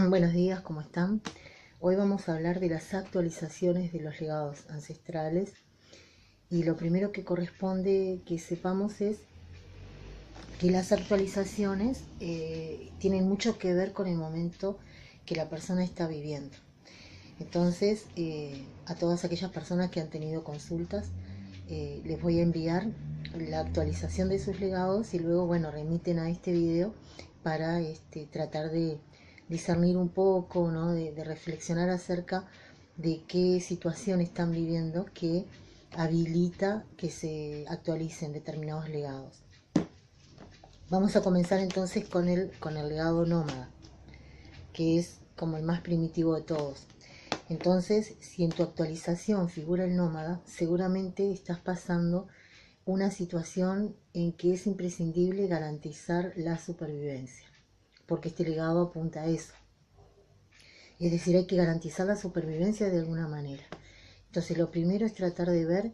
Buenos días, ¿cómo están? Hoy vamos a hablar de las actualizaciones de los legados ancestrales y lo primero que corresponde que sepamos es que las actualizaciones tienen mucho que ver con el momento que la persona está viviendo. Entonces, a todas aquellas personas que han tenido consultas, les voy a enviar la actualización de sus legados y luego, bueno, remiten a este video para tratar de discernir un poco, ¿no? de reflexionar acerca de qué situación están viviendo que habilita que se actualicen determinados legados. Vamos a comenzar entonces con el legado nómada, que es como el más primitivo de todos. Entonces, si en tu actualización figura el nómada, seguramente estás pasando una situación en que es imprescindible garantizar la supervivencia, porque este legado apunta a eso. Es decir, hay que garantizar la supervivencia de alguna manera. Entonces, lo primero es tratar de ver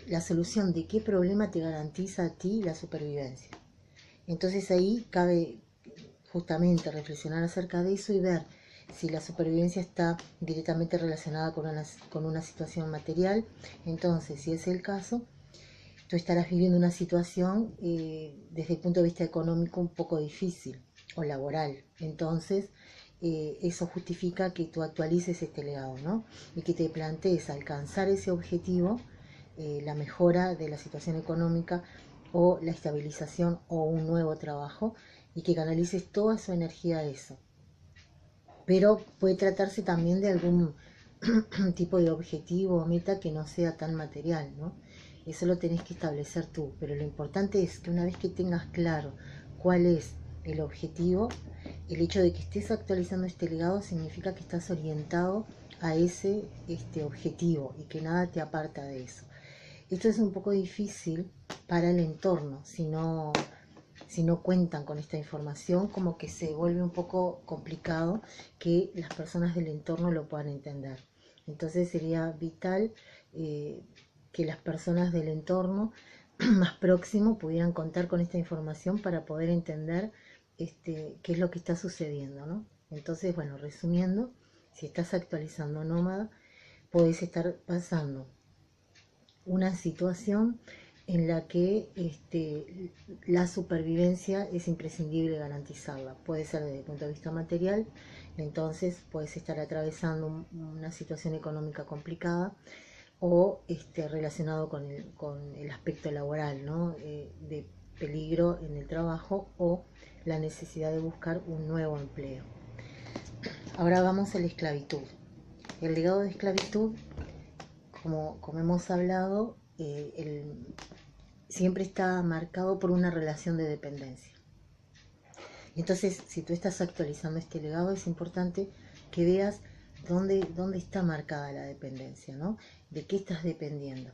la solución de qué problema te garantiza a ti la supervivencia. Entonces ahí cabe justamente reflexionar acerca de eso y ver si la supervivencia está directamente relacionada con una situación material. Entonces, si es el caso, tú estarás viviendo una situación desde el punto de vista económico un poco difícil o laboral. Entonces, eso justifica que tú actualices este legado, ¿no? Y que te plantees alcanzar ese objetivo, la mejora de la situación económica o la estabilización o un nuevo trabajo, y que canalices toda su energía a eso. Pero puede tratarse también de algún tipo de objetivo o meta que no sea tan material, ¿no? Eso lo tenés que establecer tú, pero lo importante es que una vez que tengas claro cuál es el objetivo, el hecho de que estés actualizando este legado significa que estás orientado a ese objetivo y que nada te aparta de eso. Esto es un poco difícil para el entorno, si no cuentan con esta información, como que se vuelve un poco complicado que las personas del entorno lo puedan entender. Entonces sería vital que las personas del entorno más próximo pudieran contar con esta información para poder entender qué es lo que está sucediendo, ¿no? Entonces, bueno, resumiendo, si estás actualizando Nómada, podés estar pasando una situación en la que la supervivencia es imprescindible garantizarla. Puede ser desde el punto de vista material, entonces puedes estar atravesando una situación económica complicada o relacionado con el aspecto laboral, ¿no? De peligro en el trabajo o la necesidad de buscar un nuevo empleo. Ahora vamos a la esclavitud. El legado de esclavitud, como hemos hablado, siempre está marcado por una relación de dependencia. Entonces, si tú estás actualizando este legado, es importante que veas dónde está marcada la dependencia, ¿no? ¿De qué estás dependiendo?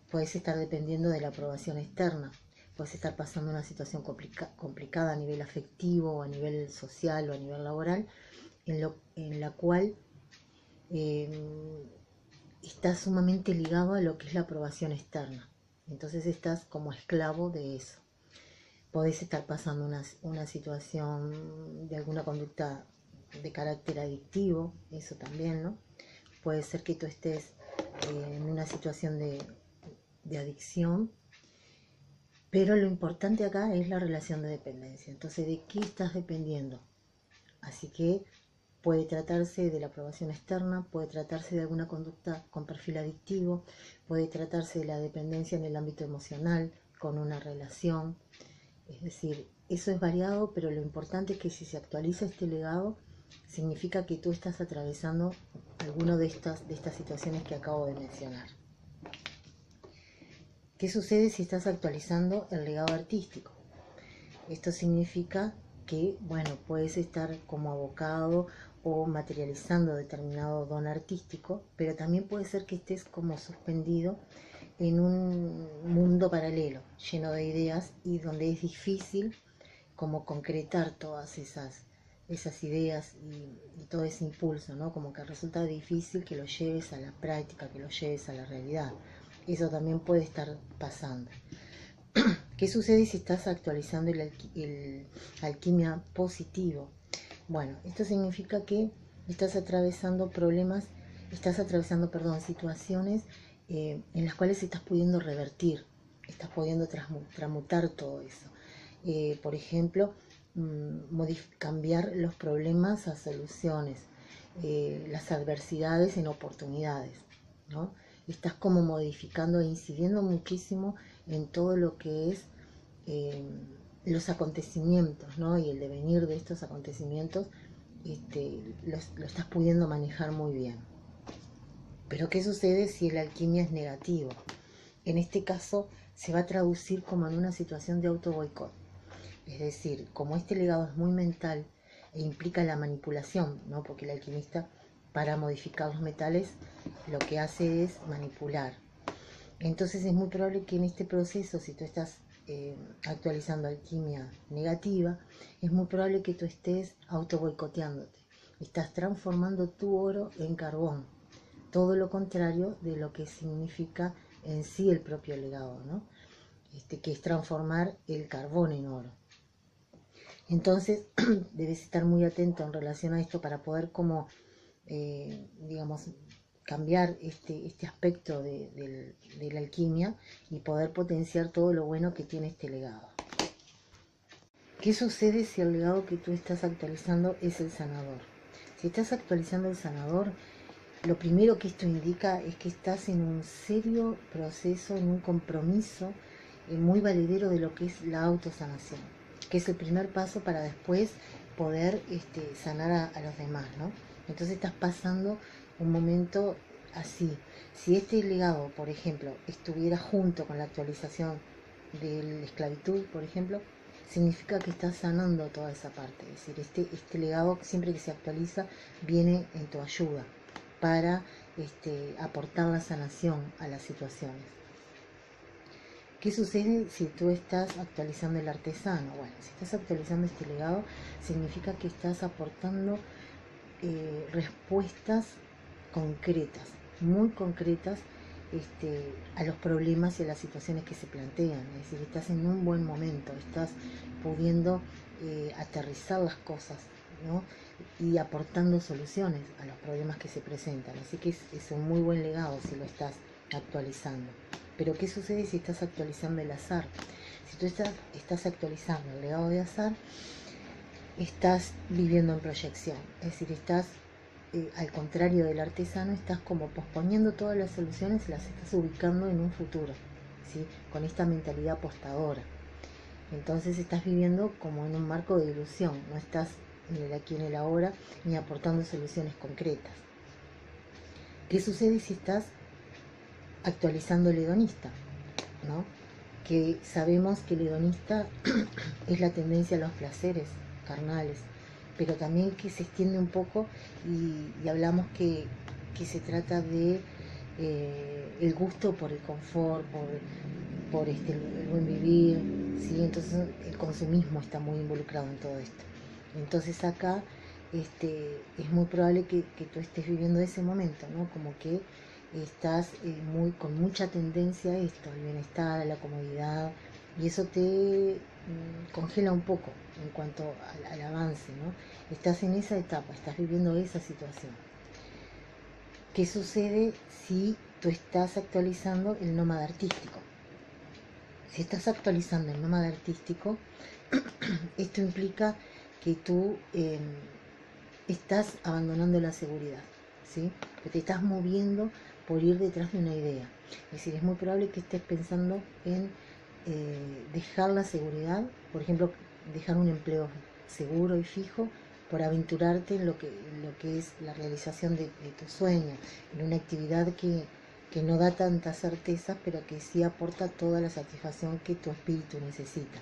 Puedes estar dependiendo de la aprobación externa, puedes estar pasando una situación complicada a nivel afectivo, o a nivel social o a nivel laboral, en la cual estás sumamente ligado a lo que es la aprobación externa. Entonces estás como esclavo de eso. Podés estar pasando una situación de alguna conducta de carácter adictivo, eso también, ¿no? Puede ser que tú estés en una situación de adicción, pero lo importante acá es la relación de dependencia. Entonces, ¿de qué estás dependiendo? Así que puede tratarse de la aprobación externa, puede tratarse de alguna conducta con perfil adictivo, puede tratarse de la dependencia en el ámbito emocional, con una relación. Es decir, eso es variado, pero lo importante es que si se actualiza este legado, significa que tú estás atravesando alguna de estas situaciones que acabo de mencionar. ¿Qué sucede si estás actualizando el legado artístico? Esto significa que, bueno, puedes estar como abocado o materializando determinado don artístico, pero también puede ser que estés como suspendido en un mundo paralelo, lleno de ideas y donde es difícil como concretar todas esas ideas y todo ese impulso, ¿no? Como que resulta difícil que lo lleves a la práctica, que lo lleves a la realidad. Eso también puede estar pasando. ¿Qué sucede si estás actualizando el alquimia positivo? Bueno, esto significa que estás atravesando problemas, situaciones en las cuales estás pudiendo revertir, estás pudiendo transmutar todo eso. Por ejemplo, cambiar los problemas a soluciones, las adversidades en oportunidades, ¿no? Estás como modificando e incidiendo muchísimo en todo lo que es eh, los acontecimientos, ¿no? Y el devenir de estos acontecimientos, lo estás pudiendo manejar muy bien. Pero ¿qué sucede si la alquimia es negativo? En este caso se va a traducir como en una situación de auto boicot. Es decir, como este legado es muy mental e implica la manipulación, ¿no? Porque el alquimista, para modificar los metales, lo que hace es manipular. Entonces es muy probable que en este proceso, si tú estás actualizando alquimia negativa, es muy probable que tú estés auto boicoteándote. Estás transformando tu oro en carbón. Todo lo contrario de lo que significa en sí el propio legado, ¿no? Que es transformar el carbón en oro. Entonces debes estar muy atento en relación a esto para poder como, digamos, cambiar este aspecto de la alquimia y poder potenciar todo lo bueno que tiene este legado. ¿Qué sucede si el legado que tú estás actualizando es el sanador? Si estás actualizando el sanador, lo primero que esto indica es que estás en un serio proceso, en un compromiso muy valedero de lo que es la autosanación, que es el primer paso para después poder sanar a los demás, ¿no? Entonces estás pasando un momento así. Si este legado, por ejemplo, estuviera junto con la actualización de la esclavitud, por ejemplo, significa que estás sanando toda esa parte. Es decir, este legado, siempre que se actualiza, viene en tu ayuda para aportar la sanación a las situaciones. ¿Qué sucede si tú estás actualizando el artesano? Bueno, si estás actualizando este legado, significa que estás aportando respuestas concretas, muy concretas, a los problemas y a las situaciones que se plantean. Es decir, estás en un buen momento, estás pudiendo aterrizar las cosas, ¿no? Y aportando soluciones a los problemas que se presentan. Así que es un muy buen legado si lo estás actualizando. Pero ¿qué sucede si estás actualizando el azar? Si tú estás actualizando el legado de azar, estás viviendo en proyección. Es decir, estás, al contrario del artesano, estás como posponiendo todas las soluciones y las estás ubicando en un futuro, ¿sí? Con esta mentalidad apostadora. Entonces estás viviendo como en un marco de ilusión, no estás en el aquí, en el ahora, ni aportando soluciones concretas. ¿Qué sucede si estás actualizando el hedonista? ¿No? Que sabemos que el hedonista es la tendencia a los placeres carnales, pero también que se extiende un poco y hablamos que se trata de el gusto por el confort, por el buen vivir, ¿sí? Entonces el consumismo está muy involucrado en todo esto. Entonces acá es muy probable que tú estés viviendo ese momento, ¿no? Como que estás con mucha tendencia a esto, al bienestar, a la comodidad, y eso te congela un poco en cuanto al avance, ¿no? Estás en esa etapa, estás viviendo esa situación. ¿Qué sucede si tú estás actualizando el nómada artístico? Si estás actualizando el nómada artístico, esto implica que tú estás abandonando la seguridad, ¿sí? Que te estás moviendo por ir detrás de una idea. Es decir, es muy probable que estés pensando en dejar la seguridad, por ejemplo, dejar un empleo seguro y fijo por aventurarte en lo que es la realización de tu sueño, en una actividad que no da tanta certeza, pero que sí aporta toda la satisfacción que tu espíritu necesita.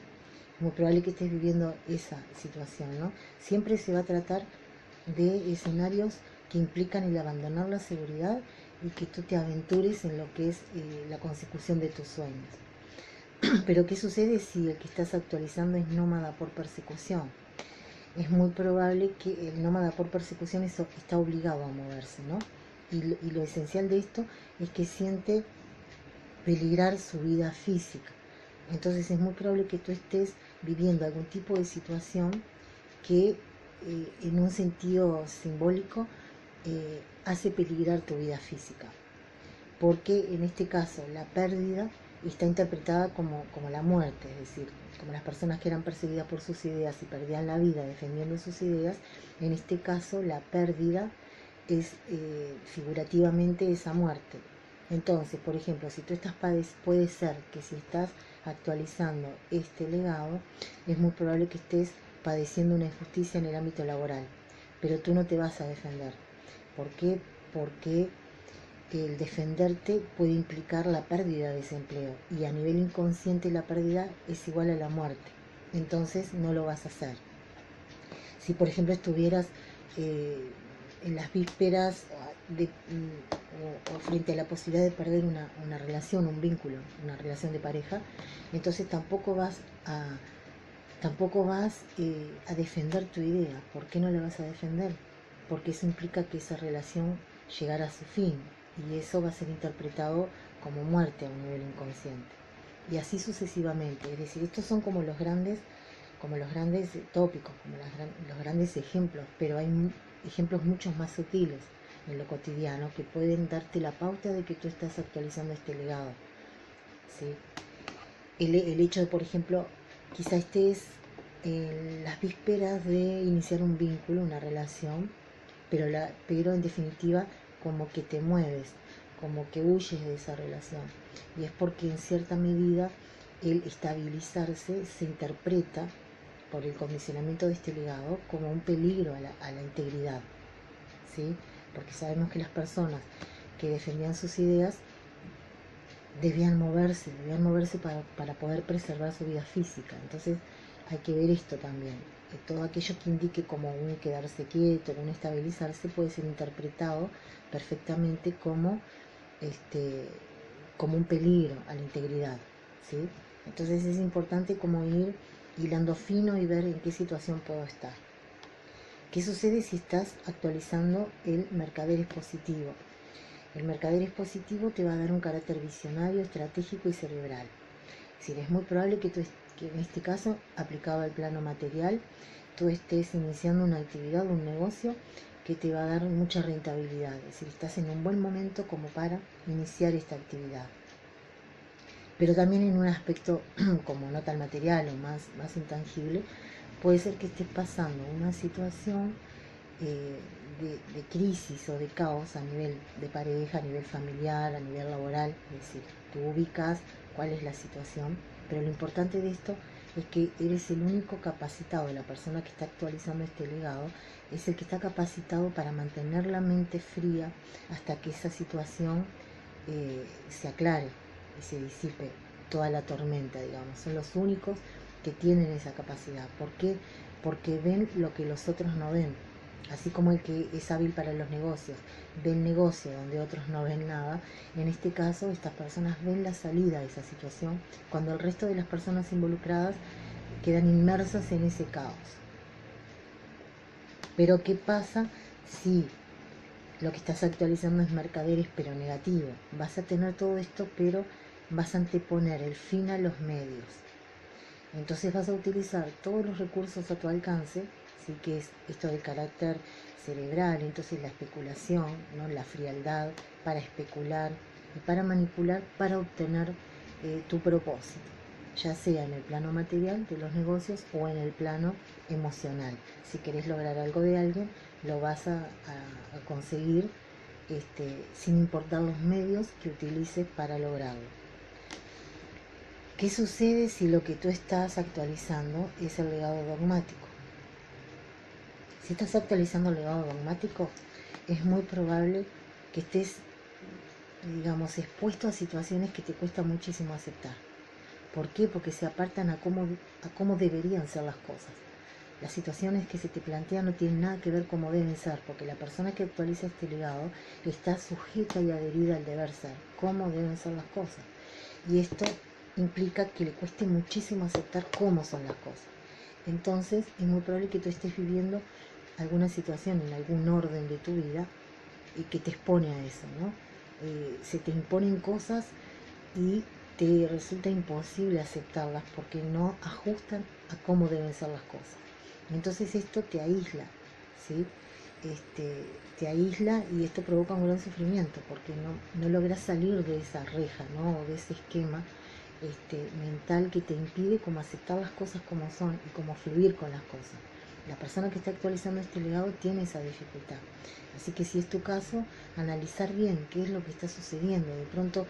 Es muy probable que estés viviendo esa situación, ¿no? Siempre se va a tratar de escenarios que implican el abandonar la seguridad y que tú te aventures en lo que es la consecución de tus sueños. Pero ¿qué sucede si el que estás actualizando es nómada por persecución? Es muy probable que el nómada por persecución está obligado a moverse, ¿no? Y lo esencial de esto es que siente peligrar su vida física, Entonces es muy probable que tú estés viviendo algún tipo de situación que en un sentido simbólico hace peligrar tu vida física, porque en este caso la pérdida está interpretada como la muerte, es decir, como las personas que eran perseguidas por sus ideas y perdían la vida defendiendo sus ideas. En este caso la pérdida es figurativamente esa muerte. Entonces, por ejemplo, si tú estás puede ser que si estás actualizando este legado, es muy probable que estés padeciendo una injusticia en el ámbito laboral, pero tú no te vas a defender. ¿Por qué? Porque el defenderte puede implicar la pérdida de ese empleo, y a nivel inconsciente la pérdida es igual a la muerte. Entonces no lo vas a hacer. Si por ejemplo estuvieras en las vísperas o frente a la posibilidad de perder una relación, un vínculo, una relación de pareja, entonces tampoco vas a defender tu idea. ¿Por qué no la vas a defender? Porque eso implica que esa relación llegará a su fin, y eso va a ser interpretado como muerte a un nivel inconsciente. Y así sucesivamente. Es decir, estos son como los grandes tópicos, como los grandes ejemplos, pero hay ejemplos mucho más sutiles en lo cotidiano que pueden darte la pauta de que tú estás actualizando este legado, ¿sí? El hecho de, por ejemplo, quizá estés en las vísperas de iniciar un vínculo, una relación, pero en definitiva como que te mueves, como que huyes de esa relación. Y es porque en cierta medida el estabilizarse se interpreta por el condicionamiento de este legado como un peligro a la integridad, ¿sí? Porque sabemos que las personas que defendían sus ideas debían moverse para poder preservar su vida física. Entonces hay que ver esto también. Todo aquello que indique como un quedarse quieto, un estabilizarse, puede ser interpretado perfectamente como un peligro a la integridad, ¿sí? Entonces es importante como ir hilando fino y ver en qué situación puedo estar. ¿Qué sucede si estás actualizando el mercader expositivo? El mercader expositivo te va a dar un carácter visionario, estratégico y cerebral. Es decir, es muy probable que en este caso, aplicado al plano material, tú estés iniciando una actividad, un negocio que te va a dar mucha rentabilidad. Es decir, estás en un buen momento como para iniciar esta actividad. Pero también en un aspecto como no tan material o más intangible, puede ser que estés pasando una situación de crisis o de caos a nivel de pareja, a nivel familiar, a nivel laboral. Es decir, tú ubicas cuál es la situación, pero lo importante de esto es que eres el único capacitado. La persona que está actualizando este legado es el que está capacitado para mantener la mente fría hasta que esa situación se aclare y se disipe toda la tormenta, digamos. Son los únicos que tienen esa capacidad. ¿Por qué? Porque ven lo que los otros no ven. Así como el que es hábil para los negocios ve el negocio donde otros no ven nada, en este caso estas personas ven la salida de esa situación cuando el resto de las personas involucradas quedan inmersas en ese caos. Pero ¿qué pasa si lo que estás actualizando es mercaderes pero negativo? Vas a tener todo esto, pero vas a anteponer el fin a los medios. Entonces vas a utilizar todos los recursos a tu alcance, ¿sí? Que es esto del carácter cerebral, entonces la especulación, ¿no? La frialdad para especular y para manipular, para obtener tu propósito, ya sea en el plano material de los negocios o en el plano emocional. Si querés lograr algo de alguien, lo vas a conseguir sin importar los medios que utilices para lograrlo. ¿Qué sucede si lo que tú estás actualizando es el legado dogmático? Si estás actualizando el legado dogmático, es muy probable que estés, digamos, expuesto a situaciones que te cuesta muchísimo aceptar. ¿Por qué? Porque se apartan a cómo deberían ser las cosas. Las situaciones que se te plantean no tienen nada que ver cómo deben ser, porque la persona que actualiza este legado está sujeta y adherida al deber ser, cómo deben ser las cosas. Y esto implica que le cueste muchísimo aceptar cómo son las cosas. Entonces es muy probable que tú estés viviendo alguna situación en algún orden de tu vida y que te expone a eso, ¿no? Se te imponen cosas y te resulta imposible aceptarlas porque no ajustan a cómo deben ser las cosas. Entonces esto te aísla, ¿sí? Te aísla y esto provoca un gran sufrimiento porque no logras salir de esa reja, ¿no? O de ese esquema mental que te impide como aceptar las cosas como son y como fluir con las cosas. La persona que está actualizando este legado tiene esa dificultad. Así que si es tu caso, analizar bien qué es lo que está sucediendo. De pronto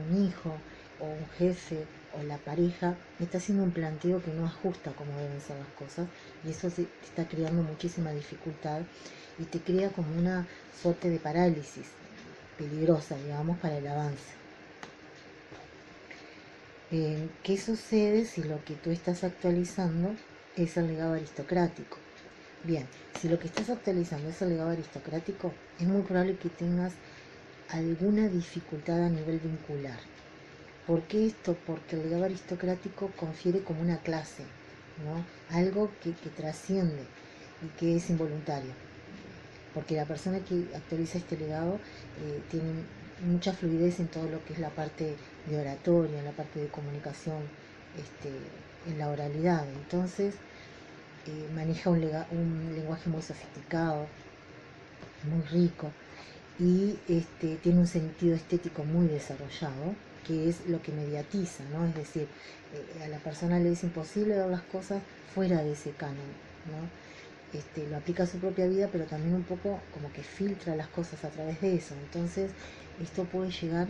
un hijo o un jefe o la pareja está haciendo un planteo que no ajusta como deben ser las cosas y eso te está creando muchísima dificultad y te crea como una suerte de parálisis peligrosa, digamos, para el avance. ¿Qué sucede si lo que tú estás actualizando es el legado aristocrático? Bien, si lo que estás actualizando es el legado aristocrático, es muy probable que tengas alguna dificultad a nivel vincular. ¿Por qué esto? Porque el legado aristocrático confiere como una clase, ¿no? Algo que trasciende y que es involuntario. Porque la persona que actualiza este legado tiene mucha fluidez en todo lo que es la parte de oratoria, en la parte de comunicación, en la oralidad. Entonces maneja un lenguaje muy sofisticado, muy rico, y tiene un sentido estético muy desarrollado, que es lo que mediatiza, ¿no? Es decir, a la persona le es imposible ver las cosas fuera de ese canon, ¿no? Lo aplica a su propia vida, pero también un poco como que filtra las cosas a través de eso. Entonces, esto puede llegar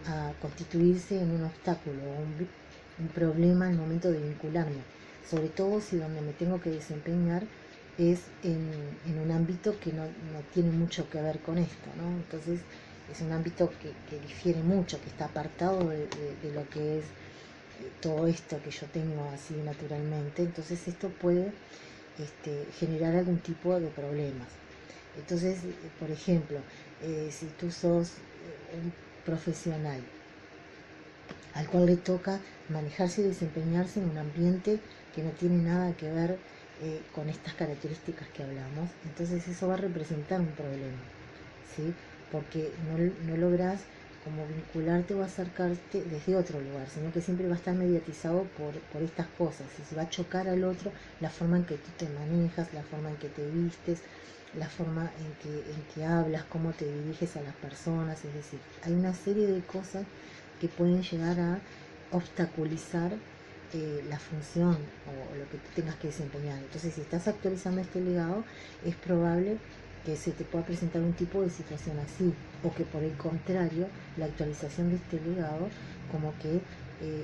a constituirse en un obstáculo o un problema al momento de vincularme, sobre todo si donde me tengo que desempeñar es en un ámbito que no tiene mucho que ver con esto, ¿no? Entonces es un ámbito que difiere mucho, que está apartado de lo que es todo esto que yo tengo así naturalmente. Entonces esto puede generar algún tipo de problemas. Entonces, por ejemplo, si tú sos un profesional al cual le toca manejarse y desempeñarse en un ambiente que no tiene nada que ver con estas características que hablamos, entonces eso va a representar un problema, ¿sí? Porque no logras como vincularte o acercarte desde otro lugar, sino que siempre va a estar mediatizado por estas cosas, y se va a chocar al otro la forma en que tú te manejas, la forma en que te vistes, la forma en que hablas, cómo te diriges a las personas, es decir, hay una serie de cosas que pueden llegar a obstaculizar la función o lo que tú tengas que desempeñar. Entonces, si estás actualizando este legado, es probable que se te pueda presentar un tipo de situación así, o que por el contrario, la actualización de este legado como que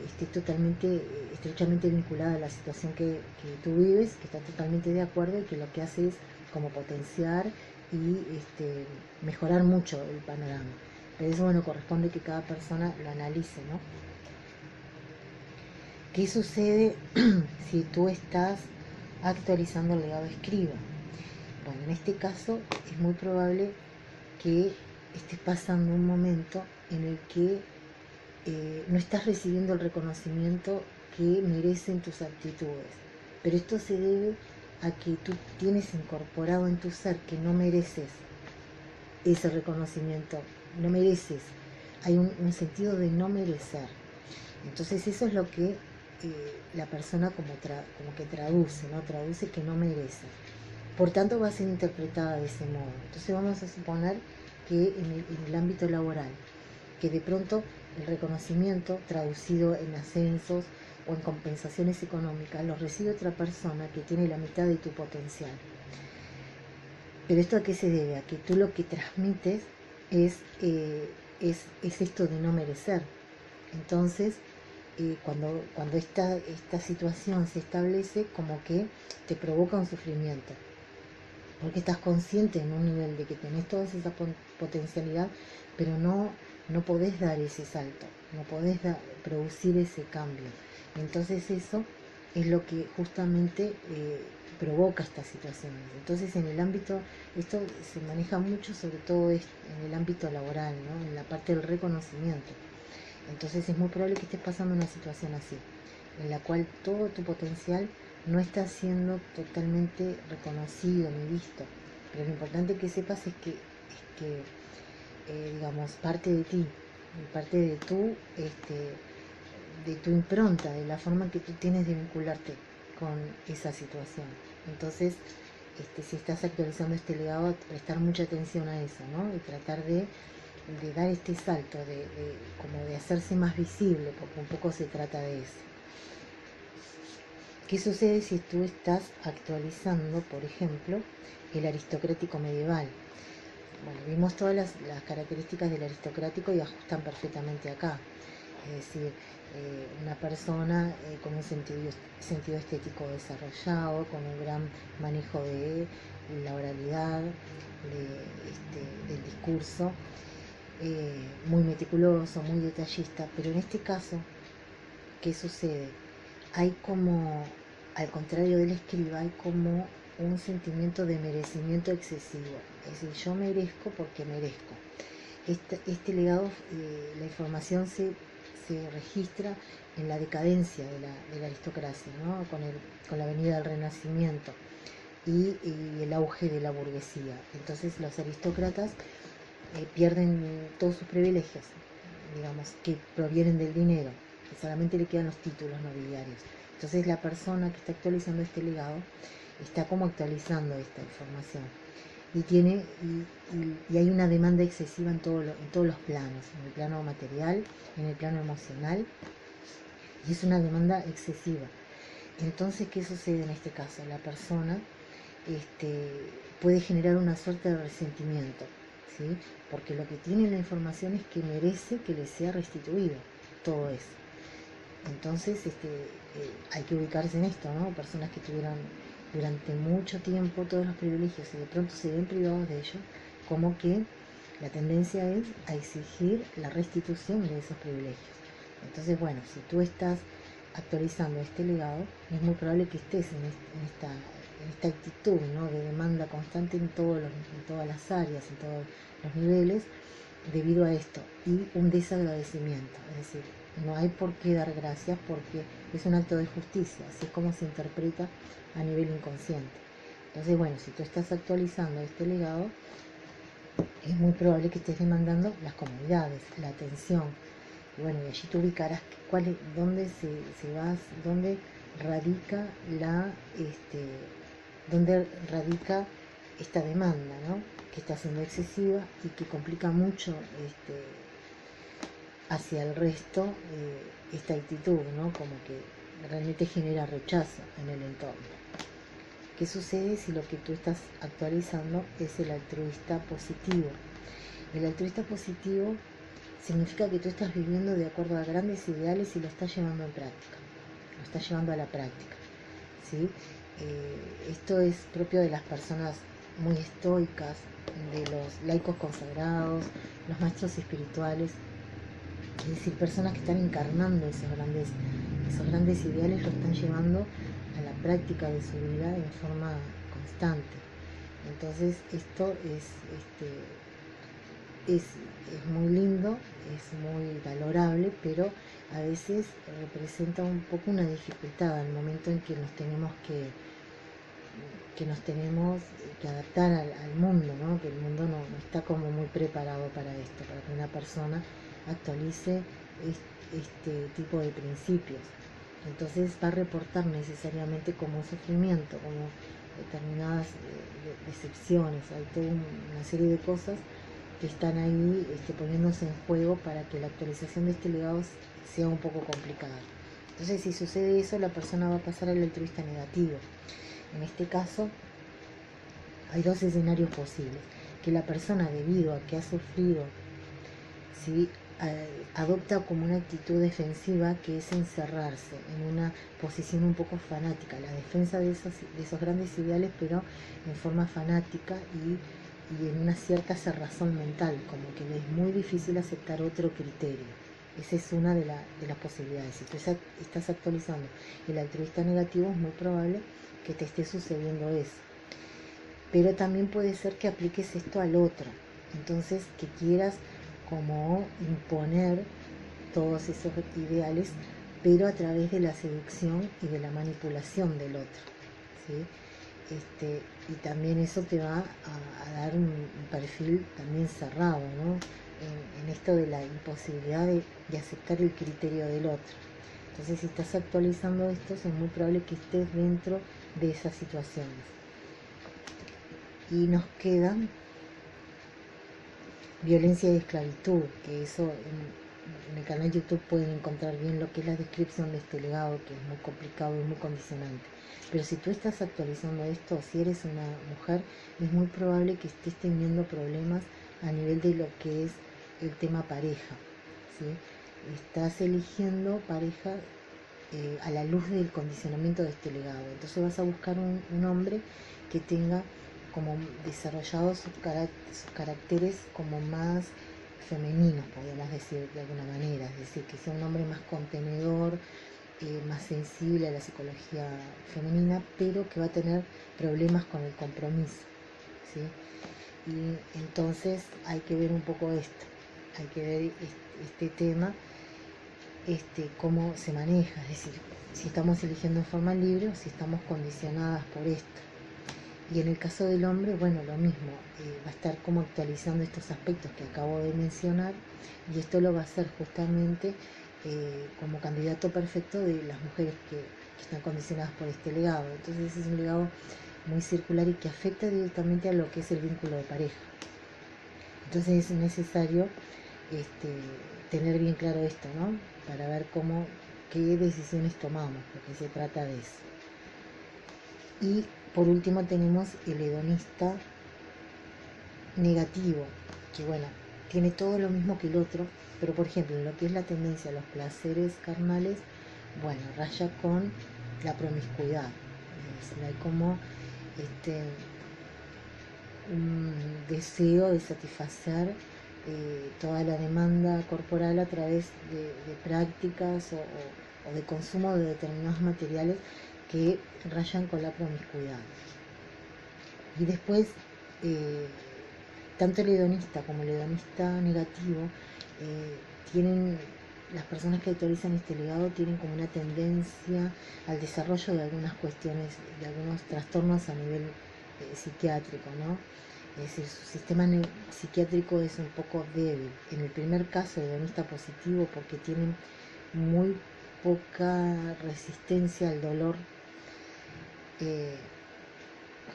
esté totalmente, estrechamente vinculada a la situación que tú vives, que está totalmente de acuerdo y que lo que hace es como potenciar y mejorar mucho el panorama. Pero eso, bueno, corresponde que cada persona lo analice, ¿no? ¿Qué sucede si tú estás actualizando el legado escriba? Bueno, en este caso es muy probable que estés pasando un momento en el que no estás recibiendo el reconocimiento que merecen tus actitudes. Pero esto se debe a que tú tienes incorporado en tu ser que no mereces ese reconocimiento, no mereces. Hay un sentido de no merecer. Entonces eso es lo que la persona como que traduce, ¿no? Traduce que no merece. Por tanto va a ser interpretada de ese modo. Entonces vamos a suponer que en el ámbito laboral, que de pronto el reconocimiento traducido en ascensos o en compensaciones económicas lo recibe otra persona que tiene la mitad de tu potencial. Pero ¿esto a qué se debe? A que tú lo que transmites es esto de no merecer. Entonces, cuando esta situación se establece, como que te provoca un sufrimiento, porque estás consciente en un nivel de que tenés toda esa potencialidad, pero no podés dar ese salto, no podés producir ese cambio. Entonces eso es lo que justamente provoca estas situaciones. Entonces en el ámbito, esto se maneja mucho sobre todo en el ámbito laboral, ¿no? En la parte del reconocimiento. Entonces es muy probable que estés pasando una situación así, en la cual todo tu potencial no está siendo totalmente reconocido ni visto. Pero lo importante que sepas es que digamos, parte de ti, parte de tú, de tu impronta, de la forma que tú tienes de vincularte con esa situación. Entonces, si estás actualizando este legado, prestar mucha atención a eso, ¿no? Y tratar de dar este salto, como de hacerse más visible, porque un poco se trata de eso. ¿Qué sucede si tú estás actualizando, por ejemplo, el aristocrático medieval? Bueno, vimos todas las características del aristocrático y ajustan perfectamente acá. Es decir, una persona con un sentido estético desarrollado, con un gran manejo de la oralidad, del discurso, muy meticuloso, muy detallista, pero en este caso, ¿qué sucede? Hay como, al contrario del escriba, hay como un sentimiento de merecimiento excesivo. Es decir, yo merezco porque merezco. Este legado, la información se registra en la decadencia de la aristocracia, ¿no? Con la venida del Renacimiento y el auge de la burguesía. Entonces los aristócratas pierden todos sus privilegios, digamos, que provienen del dinero, y solamente le quedan los títulos nobiliarios. Entonces la persona que está actualizando este legado está como actualizando esta información y hay una demanda excesiva en todos los planos, en el plano material, en el plano emocional, y es una demanda excesiva. Entonces, ¿qué sucede en este caso? La persona puede generar una suerte de resentimiento, ¿sí? Porque lo que tiene la información es que merece que le sea restituido todo eso. Entonces hay que ubicarse en esto, ¿no? Personas que tuvieron durante mucho tiempo todos los privilegios y de pronto se ven privados de ellos, como que la tendencia es a exigir la restitución de esos privilegios. Entonces, bueno, si tú estás actualizando este legado, es muy probable que estés en esta actitud, ¿no? De demanda constante en todas las áreas, en todos los niveles, debido a esto, y un desagradecimiento. Es decir, no hay por qué dar gracias porque es un acto de justicia, así es como se interpreta a nivel inconsciente. Entonces, bueno, si tú estás actualizando este legado, es muy probable que estés demandando las comodidades, la atención. Y bueno, y allí tú ubicarás dónde radica dónde radica esta demanda, ¿no? Que está siendo excesiva y que complica mucho hacia el resto esta actitud, ¿no? Como que realmente genera rechazo en el entorno. ¿Qué sucede si lo que tú estás actualizando es el altruista positivo? El altruista positivo significa que tú estás viviendo de acuerdo a grandes ideales y lo estás llevando en práctica, lo estás llevando a la práctica, ¿sí? Esto es propio de las personas muy estoicas, de los laicos consagrados, los maestros espirituales, es decir, personas que están encarnando esos grandes ideales, lo están llevando a la práctica de su vida en forma constante. Entonces esto es muy lindo, es muy valorable, pero a veces representa un poco una dificultad al momento en que nos tenemos que adaptar al mundo, ¿no? Que el mundo no está como muy preparado para esto, para que una persona actualice este tipo de principios. Entonces va a reportar necesariamente como un sufrimiento, como determinadas decepciones, hay toda una serie de cosas que están ahí poniéndose en juego para que la actualización de este legado sea un poco complicada. Entonces, si sucede eso, la persona va a pasar al altruista negativo. En este caso, hay dos escenarios posibles. Que la persona, debido a que ha sufrido, ¿sí?, adopta como una actitud defensiva, que es encerrarse en una posición un poco fanática, la defensa de esos grandes ideales, pero en forma fanática y en una cierta cerrazón mental, como que le es muy difícil aceptar otro criterio. Esa es una de las posibilidades. Si tú estás actualizando el altruista negativo, es muy probable que te esté sucediendo eso. Pero también puede ser que apliques esto al otro, entonces que quieras como imponer todos esos ideales, pero a través de la seducción y de la manipulación del otro, ¿sí? Y también eso te va a dar un perfil también cerrado, ¿no? En esto de la imposibilidad de aceptar el criterio del otro. Entonces, si estás actualizando esto, es muy probable que estés dentro de esas situaciones. Y nos queda violencia y esclavitud, que eso en el canal de YouTube pueden encontrar bien lo que es la descripción de este legado, que es muy complicado y muy condicionante. Pero si tú estás actualizando esto, si eres una mujer, es muy probable que estés teniendo problemas a nivel de lo que es el tema pareja, ¿sí? Estás eligiendo pareja a la luz del condicionamiento de este legado. Entonces vas a buscar un hombre que tenga como desarrollados sus caracteres como más femeninos, podríamos decir de alguna manera, es decir, que sea un hombre más contenedor, más sensible a la psicología femenina, pero que va a tener problemas con el compromiso, ¿sí? Y entonces hay que ver un poco esto, hay que ver este tema, cómo se maneja, es decir, si estamos eligiendo en forma libre o si estamos condicionadas por esto. Y en el caso del hombre, bueno, lo mismo, va a estar como actualizando estos aspectos que acabo de mencionar, y esto lo va a hacer justamente como candidato perfecto de las mujeres que están condicionadas por este legado. Entonces es un legado muy circular y que afecta directamente a lo que es el vínculo de pareja. Entonces es necesario tener bien claro esto, ¿no? Para ver qué decisiones tomamos, porque se trata de eso. Y por último tenemos el hedonista negativo, que bueno, tiene todo lo mismo que el otro, pero por ejemplo, en lo que es la tendencia a los placeres carnales, bueno, raya con la promiscuidad. Es decir, hay como un deseo de satisfacer toda la demanda corporal a través de prácticas o de consumo de determinados materiales que rayan con la promiscuidad. Y después, tanto el hedonista como el hedonista negativo tienen, las personas que actualizan este legado tienen como una tendencia al desarrollo de algunas cuestiones, de algunos trastornos a nivel psiquiátrico, ¿no? Es decir, su sistema psiquiátrico es un poco débil. En el primer caso, hedonista positivo, porque tienen muy poca resistencia al dolor,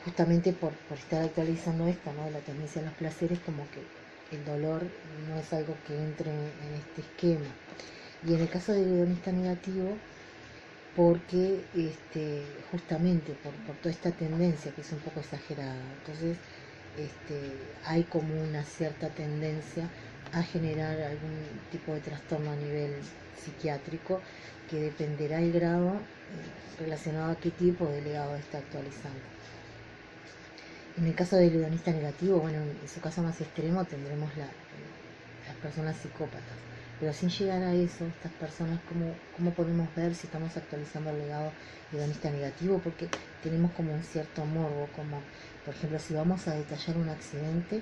justamente por estar actualizando esto, ¿no? La tendencia a los placeres, como que el dolor no es algo que entre en este esquema. Y en el caso del hedonista negativo, porque justamente por toda esta tendencia que es un poco exagerada, entonces hay como una cierta tendencia a generar algún tipo de trastorno a nivel psiquiátrico, que dependerá el grado relacionado a qué tipo de legado está actualizando. En el caso del hedonista negativo, bueno, en su caso más extremo tendremos las personas psicópatas. Pero sin llegar a eso, estas personas, ¿cómo podemos ver si estamos actualizando el legado hedonista negativo? Porque tenemos como un cierto morbo, como por ejemplo, si vamos a detallar un accidente,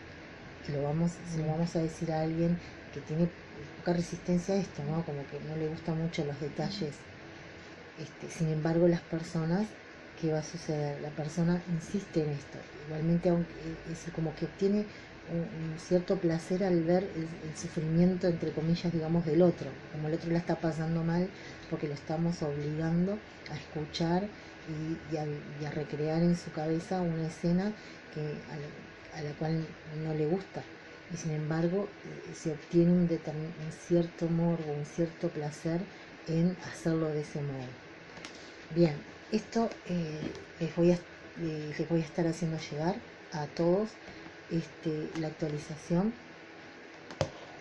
se lo vamos a decir a alguien que tiene poca resistencia a esto, ¿no? Como que no le gustan mucho los detalles. Sin embargo, las personas, ¿qué va a suceder? La persona insiste en esto. Igualmente, aunque es como que obtiene un cierto placer al ver el sufrimiento, entre comillas, digamos, del otro. Como el otro la está pasando mal, porque lo estamos obligando a escuchar y a recrear en su cabeza una escena a la cual no le gusta. Y sin embargo, se obtiene un cierto morbo, un cierto placer en hacerlo de ese modo. Bien, esto les voy a estar haciendo llegar a todos la actualización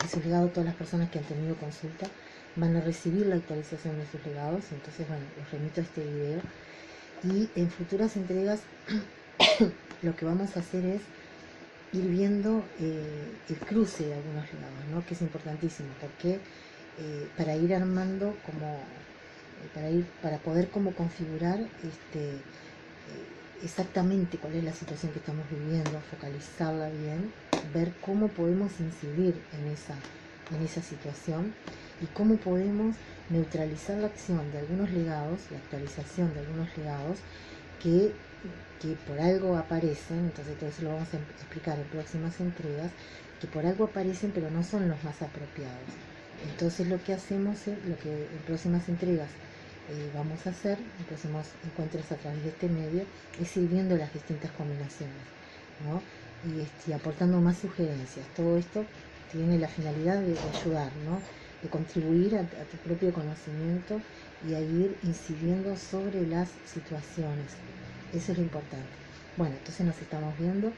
de sus legados. Todas las personas que han tenido consulta van a recibir la actualización de sus legados. Entonces, bueno, los remito a este video. Y en futuras entregas lo que vamos a hacer es ir viendo el cruce de algunos legados, ¿no? Que es importantísimo, porque para ir armando como para poder como configurar exactamente cuál es la situación que estamos viviendo, focalizarla bien, ver cómo podemos incidir en esa situación y cómo podemos neutralizar la acción de algunos legados, la actualización de algunos legados que por algo aparecen. Entonces todo eso lo vamos a explicar en próximas entregas, que por algo aparecen pero no son los más apropiados. Entonces lo que hacemos es, lo que en próximas entregas vamos a hacer, en próximos encuentros a través de este medio, es ir viendo las distintas combinaciones, ¿no? Y aportando más sugerencias. Todo esto tiene la finalidad de ayudar, ¿no? De contribuir a tu propio conocimiento y a ir incidiendo sobre las situaciones. Eso es lo importante. Bueno, entonces nos estamos viendo.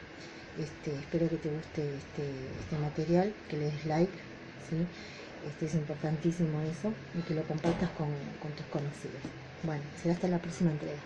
Espero que te guste este material, que le des like, ¿sí? Es importantísimo eso, y que lo compartas con tus conocidos. Bueno, será hasta la próxima entrega.